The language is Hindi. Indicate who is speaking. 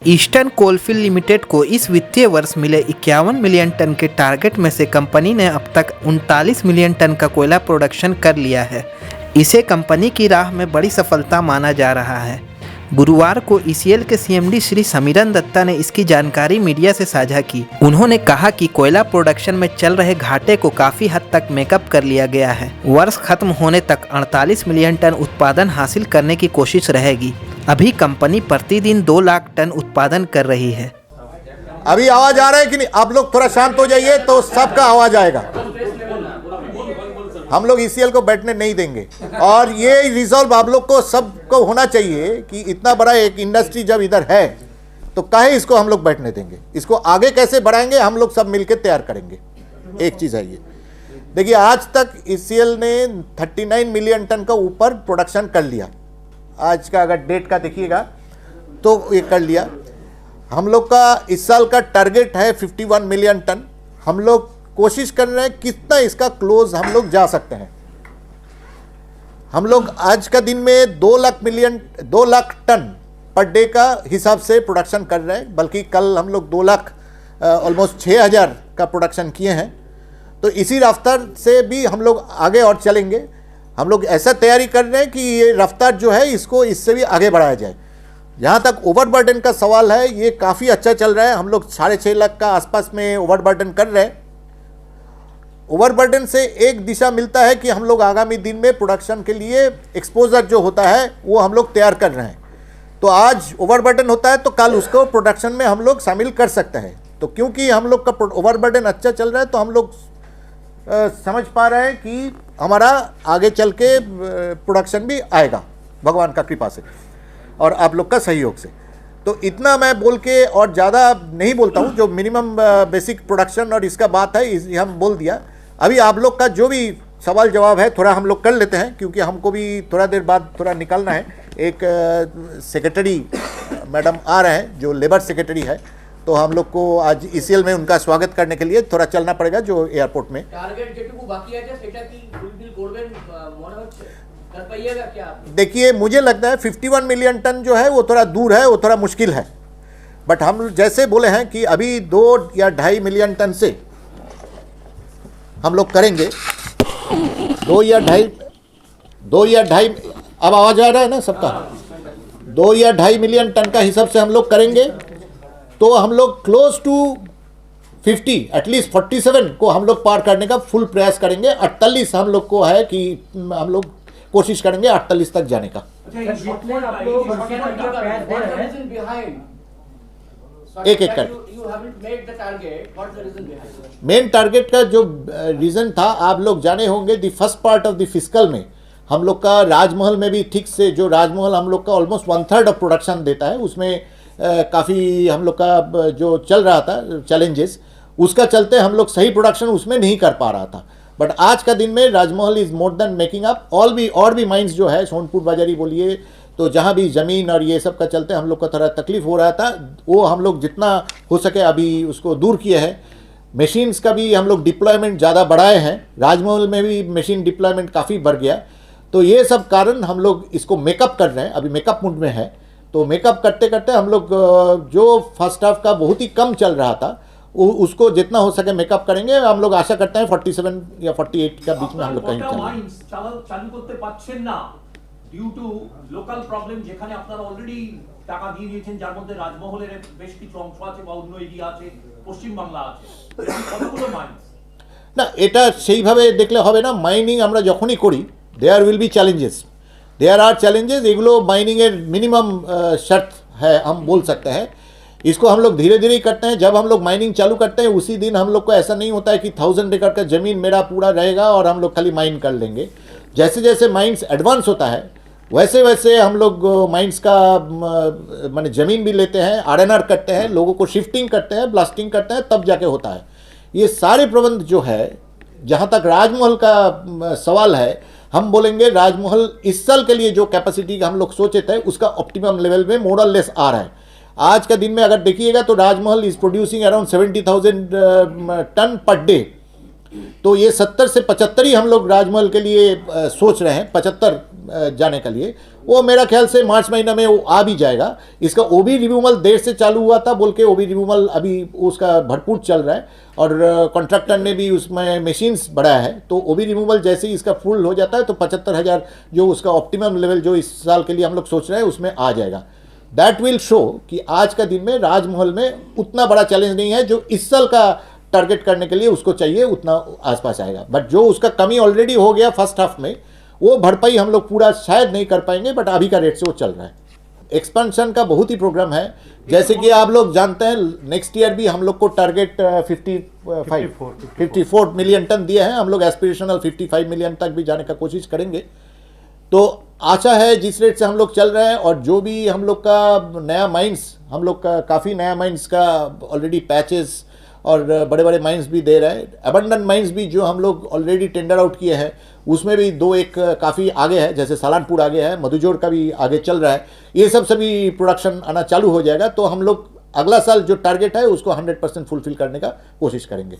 Speaker 1: ईस्टर्न कोलफील्ड लिमिटेड को इस वित्तीय वर्ष मिले 51 मिलियन टन के टारगेट में से कंपनी ने अब तक 39 मिलियन टन का कोयला प्रोडक्शन कर लिया है। इसे कंपनी की राह में बड़ी सफलता माना जा रहा है। गुरुवार को ईसीएल के सीएमडी श्री समीरन दत्ता ने इसकी जानकारी मीडिया से साझा की। उन्होंने कहा कि कोयला प्रोडक्शन में चल रहे घाटे को काफ़ी हद तक मेकअप कर लिया गया है। वर्ष खत्म होने तक 48 मिलियन टन उत्पादन हासिल करने की कोशिश रहेगी। अभी कंपनी प्रतिदिन 2 लाख टन उत्पादन कर रही है।
Speaker 2: अभी आवाज आ रहा है कि नहीं? आप लोग थोड़ा शांत हो जाइए तो सबका आवाज आएगा। हम लोग ईसीएल को बैठने नहीं देंगे और ये रिजॉल्व आप लोग को सबको होना चाहिए कि इतना बड़ा एक इंडस्ट्री जब इधर है तो काहे इसको हम लोग बैठने देंगे। इसको आगे कैसे बढ़ाएंगे हम लोग सब मिलकर तैयार करेंगे। एक चीज़ है ये, देखिए आज तक ईसीएल ने 39 मिलियन टन का ऊपर प्रोडक्शन कर लिया। आज का अगर डेट का देखिएगा तो ये कर लिया। हम लोग का इस साल का टारगेट है 51 मिलियन टन। हम लोग कोशिश कर रहे हैं कितना इसका क्लोज हम लोग जा सकते हैं। हम लोग आज का दिन में 2 लाख टन पर डे का हिसाब से प्रोडक्शन कर रहे हैं, बल्कि कल हम लोग 2 लाख ऑलमोस्ट 6,000 का प्रोडक्शन किए हैं। तो इसी रफ्तार से भी हम लोग आगे और चलेंगे। हम लोग ऐसा तैयारी कर रहे हैं कि ये रफ्तार जो है इसको इससे भी आगे बढ़ाया जाए। जहाँ तक ओवरबर्डन का सवाल है ये काफ़ी अच्छा चल रहा है। हम लोग 6.5 लाख का आसपास में ओवरबर्डन कर रहे हैं। ओवरबर्डन से एक दिशा मिलता है कि हम लोग आगामी दिन में प्रोडक्शन के लिए एक्सपोजर जो होता है वो हम लोग तैयार कर रहे हैं। तो आज ओवरबर्डन होता है तो कल उसको प्रोडक्शन में हम लोग शामिल कर सकते हैं। तो क्योंकि हम लोग का ओवरबर्डन अच्छा चल रहा है तो हम लोग समझ पा रहे हैं कि हमारा आगे चल के प्रोडक्शन भी आएगा भगवान का कृपा से और आप लोग का सहयोग से। तो इतना मैं बोल के और ज़्यादा नहीं बोलता हूँ। जो मिनिमम बेसिक प्रोडक्शन और इसका बात है इस हम बोल दिया। अभी आप लोग का जो भी सवाल जवाब है थोड़ा हम लोग कर लेते हैं, क्योंकि हमको भी थोड़ा देर बाद थोड़ा निकलना है। एक सेक्रेटरी मैडम आ रहे हैं जो लेबर सेक्रेटरी है, तो हम लोग को आज ईसीएल में उनका स्वागत करने के लिए थोड़ा चलना पड़ेगा जो एयरपोर्ट में। देखिए मुझे लगता है 51 मिलियन टन जो है वो थोड़ा दूर है, वो थोड़ा मुश्किल है। बट हम जैसे बोले हैं कि अभी 2 या 2.5 मिलियन टन से हम लोग करेंगे। 2 या ढाई अब आवाज आ रहा है ना सबका? 2 या 2.5 मिलियन टन का हिसाब से हम लोग करेंगे तो हम लोग क्लोज टू 50 एटलीस्ट 47 को हम लोग पार करने का फुल प्रयास करेंगे। 48 हम लोग को है कि हम लोग कोशिश करेंगे 48 तक जाने का। एक कर मेन टारगेट का जो रीजन था आप लोग जाने होंगे। The first part of the fiscal में हम लोग का राजमहल में भी ठीक से जो राजमहल हम लोग का ऑलमोस्ट 1/3 ऑफ प्रोडक्शन देता है, उसमें काफ़ी हम लोग का जो चल रहा था चैलेंजेस, उसका चलते हम लोग सही प्रोडक्शन उसमें नहीं कर पा रहा था। बट आज का दिन में Rajmahal is more than making up. और भी माइंस जो है सोनपुर बाजारी बोलिए तो जहाँ भी ज़मीन और ये सब का चलते हम लोग का थोड़ा तकलीफ हो रहा था, वो हम लोग जितना हो सके अभी उसको दूर किए हैं। मशीन्स का भी हम लोग डिप्लॉयमेंट ज़्यादा बढ़ाए हैं। राजमहल में भी मशीन डिप्लॉयमेंट काफ़ी बढ़ गया। तो ये सब कारण हम लोग इसको मेकअप कर रहे हैं, अभी मेकअप मूड में है। तो मेकअप करते करते हम लोग जो फर्स्ट हाफ का बहुत ही कम चल रहा था उसको जितना हो सके मेकअप करेंगे। हम लोग आशा करते हैं 47 या 48 का बीच में हम लोग कहीं
Speaker 3: चालू করতে পারছেন না ডিউ টু লোকাল প্রবলেম, যেখানে আপনারা অলরেডি টাকা দিয়ে দিয়েছেন, যার মধ্যে রাজমহলের বেশ কিছু অংশ আছে বা অন্য এরিয়া আছে, পশ্চিম বাংলা আছে, কতগুলো মাইন্স
Speaker 2: না এটা সেইভাবে দেখলে হবে না। মাইনিং আমরা যখনই করি there will be challenges, there are challenges. एगुलो माइनिंग मिनिमम शर्त है हम बोल सकते हैं। इसको हम लोग धीरे धीरे ही करते हैं। जब हम लोग माइनिंग चालू करते हैं उसी दिन हम लोग को ऐसा नहीं होता है कि 1000 एकड़ का ज़मीन मेरा पूरा रहेगा और हम लोग खाली माइन कर लेंगे। जैसे जैसे माइंस एडवांस होता है वैसे वैसे हम लोग माइंस का माने ज़मीन भी लेते हैं, आरएनआर करते हैं, लोगों को शिफ्टिंग करते हैं, ब्लास्टिंग करते हैं, तब जाके होता है। ये सारे प्रबंध जो है, जहाँ तक राजमहल का सवाल है, हम बोलेंगे राजमहल इस साल के लिए जो कैपेसिटी हम लोग सोचे थे उसका ऑप्टिमम लेवल में मोर और लेस आ रहा है। आज का दिन में अगर देखिएगा तो Rajmahal is producing around 70,000 ton per day. तो ये 70 से 75 ही हम लोग राजमहल के लिए सोच रहे हैं। 75 जाने के लिए, वो मेरा ख्याल से मार्च महीना में वो आ भी जाएगा। इसका ओबी रिमूवल देर से चालू हुआ था बोल के ओबी रिमूवल अभी उसका भरपूर चल रहा है, और कॉन्ट्रैक्टर ने भी उसमें मशीन्स बढ़ाया है। तो ओबी रिमूवल जैसे ही इसका फुल हो जाता है तो 75,000 जो उसका ऑप्टिमम लेवल जो इस साल के लिए हम लोग सोच रहे हैं उसमें आ जाएगा। दैट विल शो कि आज का दिन में राजमहल में उतना बड़ा चैलेंज नहीं है, जो इस साल का टारगेट करने के लिए उसको चाहिए उतना आसपास आएगा। बट जो उसका कमी ऑलरेडी हो गया फर्स्ट हाफ में, वो भरपाई हम लोग पूरा शायद नहीं कर पाएंगे, बट अभी का रेट से वो चल रहा है। एक्सपेंशन का बहुत ही प्रोग्राम है, जैसे कि आप लोग जानते हैं नेक्स्ट ईयर भी हम लोग को टारगेट 54 मिलियन टन दिया है। हम लोग एस्पिरेशनल 55 मिलियन तक भी जाने का कोशिश करेंगे। तो आशा है जिस रेट से हम लोग चल रहे हैं, और जो भी हम लोग का नया माइंस, हम लोग का काफ़ी नया माइंस का ऑलरेडी पैचेस और बड़े बड़े माइंस भी दे रहे हैं। अबंडन माइंस भी जो हम लोग ऑलरेडी टेंडर आउट किए हैं उसमें भी 2-1 काफ़ी आगे है, जैसे सालानपुर आगे है, मधुजोड़ का भी आगे चल रहा है। ये सब सभी प्रोडक्शन आना चालू हो जाएगा, तो हम लोग अगला साल जो टारगेट है उसको 100% फुलफिल करने का कोशिश करेंगे।